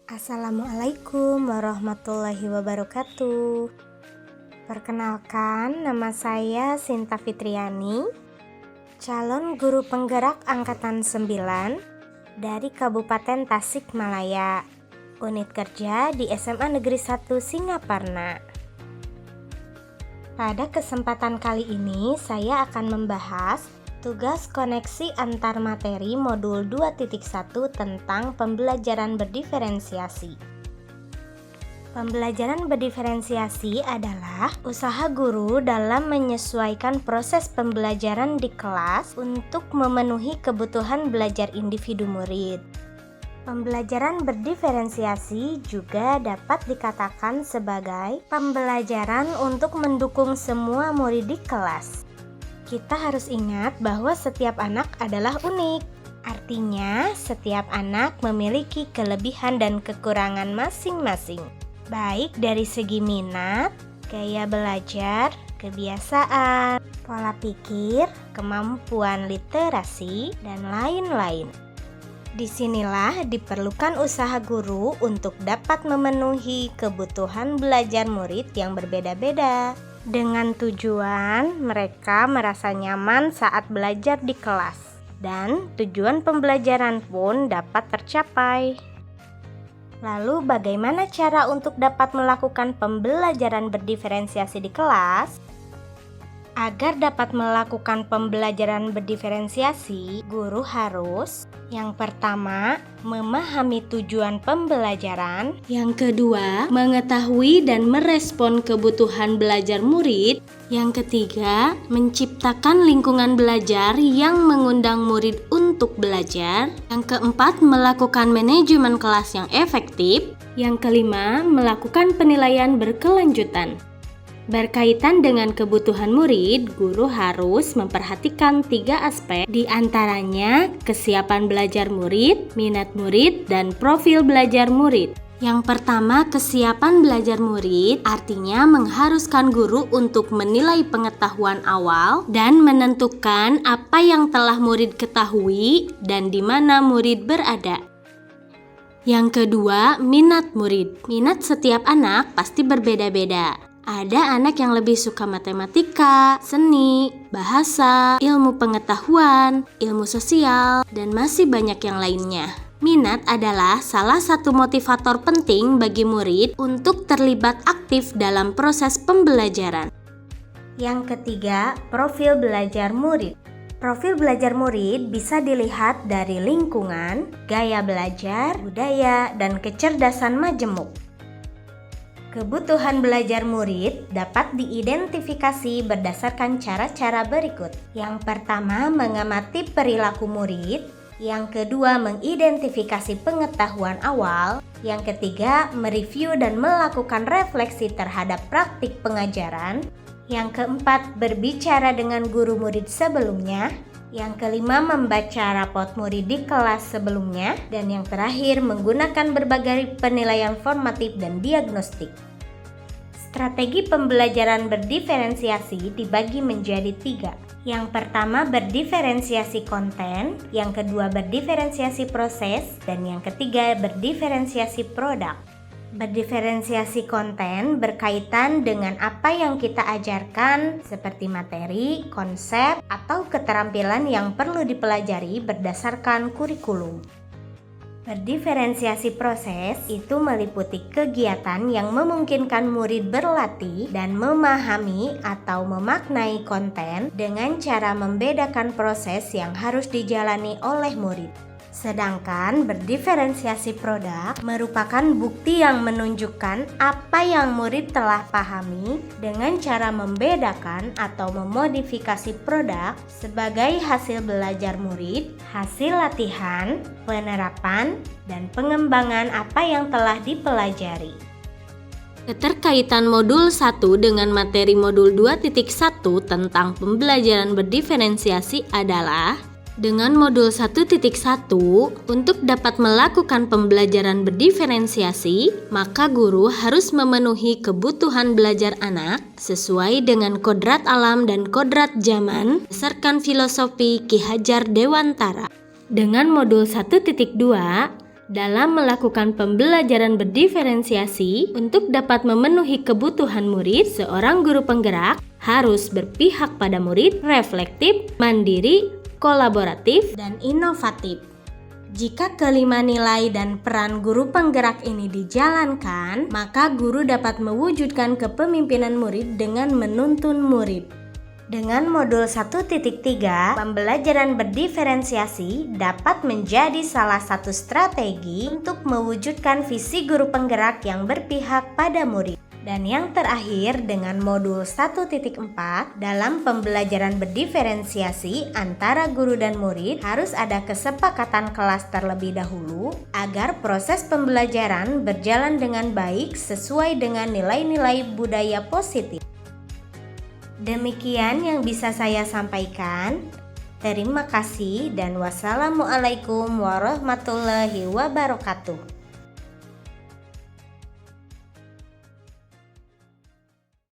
Assalamualaikum warahmatullahi wabarakatuh. Perkenalkan, nama saya Sinta Fitriani, calon guru penggerak Angkatan 9 dari Kabupaten Tasikmalaya, unit kerja di SMA Negeri 1 Singaparna. Pada kesempatan kali ini, saya akan membahas tugas koneksi antar materi modul 2.1 tentang pembelajaran berdiferensiasi. Pembelajaran berdiferensiasi adalah usaha guru dalam menyesuaikan proses pembelajaran di kelas untuk memenuhi kebutuhan belajar individu murid. Pembelajaran berdiferensiasi juga dapat dikatakan sebagai pembelajaran untuk mendukung semua murid di kelas. Kita harus ingat bahwa setiap anak adalah unik. Artinya, setiap anak memiliki kelebihan dan kekurangan masing-masing, baik dari segi minat, gaya belajar, kebiasaan, pola pikir, kemampuan literasi, dan lain-lain. Disinilah diperlukan usaha guru untuk dapat memenuhi kebutuhan belajar murid yang berbeda-beda, dengan tujuan mereka merasa nyaman saat belajar di kelas, dan tujuan pembelajaran pun dapat tercapai. Lalu bagaimana cara untuk dapat melakukan pembelajaran berdiferensiasi di kelas? Agar dapat melakukan pembelajaran berdiferensiasi, guru harus yang pertama, memahami tujuan pembelajaran. Yang kedua, mengetahui dan merespon kebutuhan belajar murid. Yang ketiga, menciptakan lingkungan belajar yang mengundang murid untuk belajar. Yang keempat, melakukan manajemen kelas yang efektif. Yang kelima, melakukan penilaian berkelanjutan. Berkaitan dengan kebutuhan murid, guru harus memperhatikan 3 aspek, di antaranya kesiapan belajar murid, minat murid, dan profil belajar murid. Yang pertama, kesiapan belajar murid artinya mengharuskan guru untuk menilai pengetahuan awal dan menentukan apa yang telah murid ketahui dan di mana murid berada. Yang kedua, minat murid. Minat setiap anak pasti berbeda-beda. Ada anak yang lebih suka matematika, seni, bahasa, ilmu pengetahuan, ilmu sosial, dan masih banyak yang lainnya. Minat adalah salah satu motivator penting bagi murid untuk terlibat aktif dalam proses pembelajaran. Yang ketiga, profil belajar murid. Profil belajar murid bisa dilihat dari lingkungan, gaya belajar, budaya, dan kecerdasan majemuk. Kebutuhan belajar murid dapat diidentifikasi berdasarkan cara-cara berikut. Yang pertama, mengamati perilaku murid. Yang kedua, mengidentifikasi pengetahuan awal. Yang ketiga, mereview dan melakukan refleksi terhadap praktik pengajaran. Yang keempat, berbicara dengan guru murid sebelumnya. Yang kelima, membaca rapot murid di kelas sebelumnya. Dan yang terakhir, menggunakan berbagai penilaian formatif dan diagnostik. Strategi pembelajaran berdiferensiasi dibagi menjadi 3. Yang pertama, berdiferensiasi konten. Yang kedua, berdiferensiasi proses. Dan yang ketiga, berdiferensiasi produk. Berdiferensiasi konten berkaitan dengan apa yang kita ajarkan, seperti materi, konsep, atau keterampilan yang perlu dipelajari berdasarkan kurikulum. Berdiferensiasi proses itu meliputi kegiatan yang memungkinkan murid berlatih dan memahami atau memaknai konten dengan cara membedakan proses yang harus dijalani oleh murid. Sedangkan berdiferensiasi produk merupakan bukti yang menunjukkan apa yang murid telah pahami dengan cara membedakan atau memodifikasi produk sebagai hasil belajar murid, hasil latihan, penerapan, dan pengembangan apa yang telah dipelajari. Keterkaitan modul 1 dengan materi modul 2.1 tentang pembelajaran berdiferensiasi adalah dengan modul 1.1, untuk dapat melakukan pembelajaran berdiferensiasi, maka guru harus memenuhi kebutuhan belajar anak sesuai dengan kodrat alam dan kodrat zaman berdasarkan filosofi Ki Hajar Dewantara. Dengan modul 1.2, Dalam melakukan pembelajaran berdiferensiasi, untuk dapat memenuhi kebutuhan murid, seorang guru penggerak harus berpihak pada murid, reflektif, mandiri, kolaboratif, dan inovatif. Jika kelima nilai dan peran guru penggerak ini dijalankan, maka guru dapat mewujudkan kepemimpinan murid dengan menuntun murid. Dengan modul 1.3, pembelajaran berdiferensiasi dapat menjadi salah satu strategi untuk mewujudkan visi guru penggerak yang berpihak pada murid. Dan yang terakhir, dengan modul 1.4, dalam pembelajaran berdiferensiasi antara guru dan murid harus ada kesepakatan kelas terlebih dahulu agar proses pembelajaran berjalan dengan baik sesuai dengan nilai-nilai budaya positif. Demikian yang bisa saya sampaikan. Terima kasih dan wassalamualaikum warahmatullahi wabarakatuh.